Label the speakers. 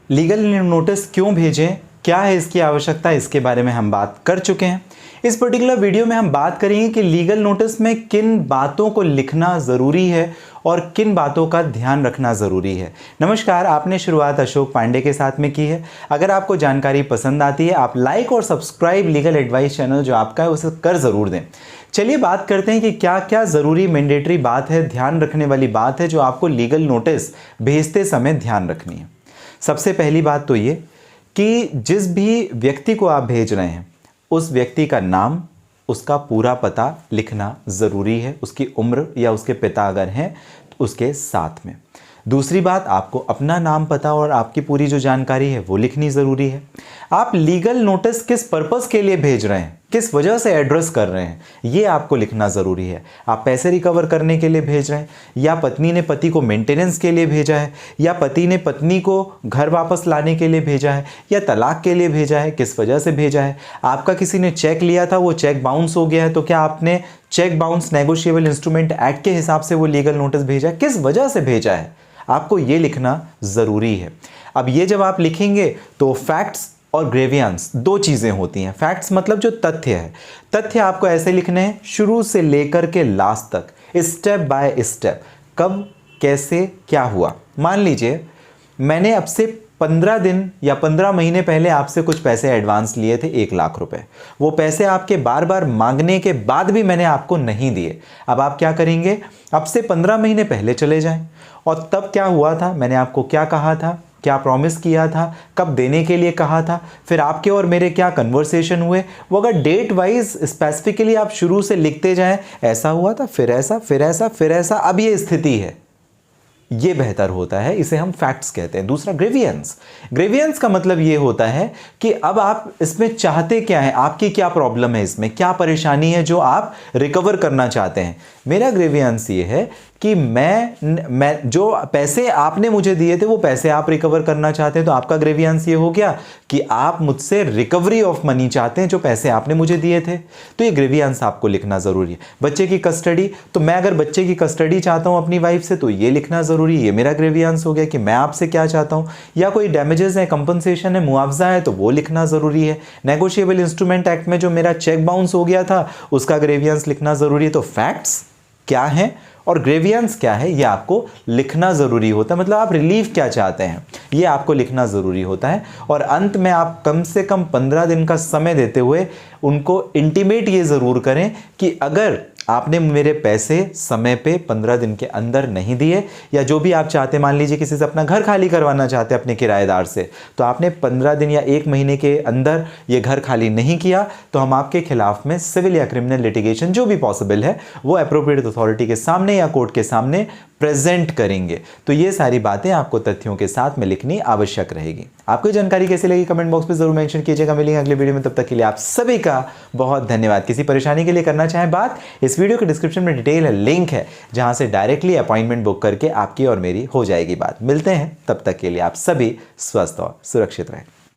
Speaker 1: Legal notice क्यों भेजें, क्या है इसकी आवश्यकता, इसके बारे में हम बात कर चुके हैं। इस पर्टिकुलर वीडियो में हम बात करेंगे कि लीगल नोटिस में किन बातों को लिखना ज़रूरी है और किन बातों का ध्यान रखना ज़रूरी है। नमस्कार, आपने शुरुआत अशोक पांडे के साथ में की है। अगर आपको जानकारी पसंद आती है आप लाइक और सब्सक्राइब लीगल एडवाइस चैनल जो आपका है उसे कर ज़रूर दें। चलिए बात करते हैं कि क्या क्या ज़रूरी मैंडेटरी बात है, ध्यान रखने वाली बात है जो आपको लीगल नोटिस भेजते समय ध्यान रखनी है। सबसे पहली बात तो ये कि जिस भी व्यक्ति को आप भेज रहे हैं उस व्यक्ति का नाम, उसका पूरा पता लिखना ज़रूरी है, उसकी उम्र या उसके पिता अगर हैं तो उसके साथ में। दूसरी बात, आपको अपना नाम, पता और आपकी पूरी जो जानकारी है वो लिखनी ज़रूरी है। आप लीगल नोटिस किस पर्पस के लिए भेज रहे हैं, किस वजह से एड्रेस कर रहे हैं, ये आपको लिखना ज़रूरी है। आप पैसे रिकवर करने के लिए भेज रहे हैं, या पत्नी ने पति को मेंटेनेंस के लिए भेजा है, या पति ने पत्नी को घर वापस लाने के लिए भेजा है, या तलाक के लिए भेजा है, किस वजह से भेजा है। आपका किसी ने चेक लिया था, वो चेक बाउंस हो गया है, तो क्या आपने cheque bounce negotiable instrument act के हिसाब से वो लीगल नोटिस भेजा है, किस वजह से भेजा है, आपको ये लिखना ज़रूरी है। अब ये जब आप लिखेंगे तो फैक्ट्स और ग्रेवियंस दो चीज़ें होती हैं। फैक्ट्स मतलब जो तथ्य है, तथ्य आपको ऐसे लिखने हैं शुरू से लेकर के लास्ट तक, स्टेप बाय स्टेप, कब कैसे क्या हुआ। मान लीजिए मैंने अब से 15 दिन या 15 महीने पहले आपसे कुछ पैसे एडवांस लिए थे, 1 लाख रुपए। वो पैसे आपके बार बार मांगने के बाद भी मैंने आपको नहीं दिए। अब आप क्या करेंगे, अब से 15 महीने पहले चले जाएं और तब क्या हुआ था, मैंने आपको क्या कहा था, क्या प्रॉमिस किया था, कब देने के लिए कहा था, फिर आपके और मेरे क्या कन्वर्सेशन हुए, वो अगर डेट वाइज स्पेसिफिकली आप शुरू से लिखते जाएं, ऐसा हुआ था, फिर ऐसा, फिर ऐसा, फिर ऐसा, अब ये स्थिति है, ये बेहतर होता है। इसे हम फैक्ट्स कहते हैं। दूसरा ग्रेवियंस। ग्रेवियंस का मतलब ये होता है कि अब आप इसमें चाहते क्या है, आपकी क्या प्रॉब्लम है, इसमें क्या परेशानी है जो आप रिकवर करना चाहते हैं। मेरा ग्रेवियंस ये है कि मैं जो पैसे आपने मुझे दिए थे वो पैसे आप रिकवर करना चाहते हैं, तो आपका ग्रेवियंस ये हो गया कि आप मुझसे रिकवरी ऑफ मनी चाहते हैं जो पैसे आपने मुझे दिए थे, तो ये ग्रेवियंस आपको लिखना ज़रूरी है। बच्चे की कस्टडी, तो मैं अगर बच्चे की कस्टडी चाहता हूँ अपनी वाइफ से तो ये लिखना ज़रूरी है, ये मेरा ग्रेवियंस हो गया कि मैं आपसे क्या चाहता हूँ। या कोई डैमेजेस है, कंपनसेशन है, मुआवजा है, तो वो लिखना ज़रूरी है। नेगोशिएबल इंस्ट्रूमेंट एक्ट में जो मेरा चेक बाउंस हो गया था उसका ग्रेवियंस लिखना ज़रूरी है। तो फैक्ट्स क्या है और ग्रेवियंस क्या है ये आपको लिखना ज़रूरी होता है। मतलब आप रिलीफ क्या चाहते हैं ये आपको लिखना ज़रूरी होता है। और अंत में आप कम से कम 15 दिन का समय देते हुए उनको इंटीमेट ये ज़रूर करें कि अगर आपने मेरे पैसे समय पे 15 दिन के अंदर नहीं दिए, या जो भी आप चाहते, मान लीजिए किसी से अपना घर खाली करवाना चाहते हैं अपने किराएदार से, तो आपने 15 दिन या 1 महीने के अंदर ये घर खाली नहीं किया तो हम आपके खिलाफ में सिविल या क्रिमिनल लिटिगेशन जो भी पॉसिबल है वो एप्रोप्रिएट अथॉरिटी के सामने या कोर्ट के सामने प्रेजेंट करेंगे। तो ये सारी बातें आपको तथ्यों के साथ में लिखनी आवश्यक रहेगी। आपको जानकारी कैसी लगी कमेंट बॉक्स में जरूर मेंशन कीजिएगा। मिलेंगे अगले वीडियो में, तब तक के लिए आप सभी का बहुत धन्यवाद। किसी परेशानी के लिए करना चाहें बात, इस वीडियो के डिस्क्रिप्शन में डिटेल है, लिंक है जहां से डायरेक्टली अपॉइंटमेंट बुक करके आपकी और मेरी हो जाएगी बात। मिलते हैं, तब तक के लिए आप सभी स्वस्थ और सुरक्षित रहें।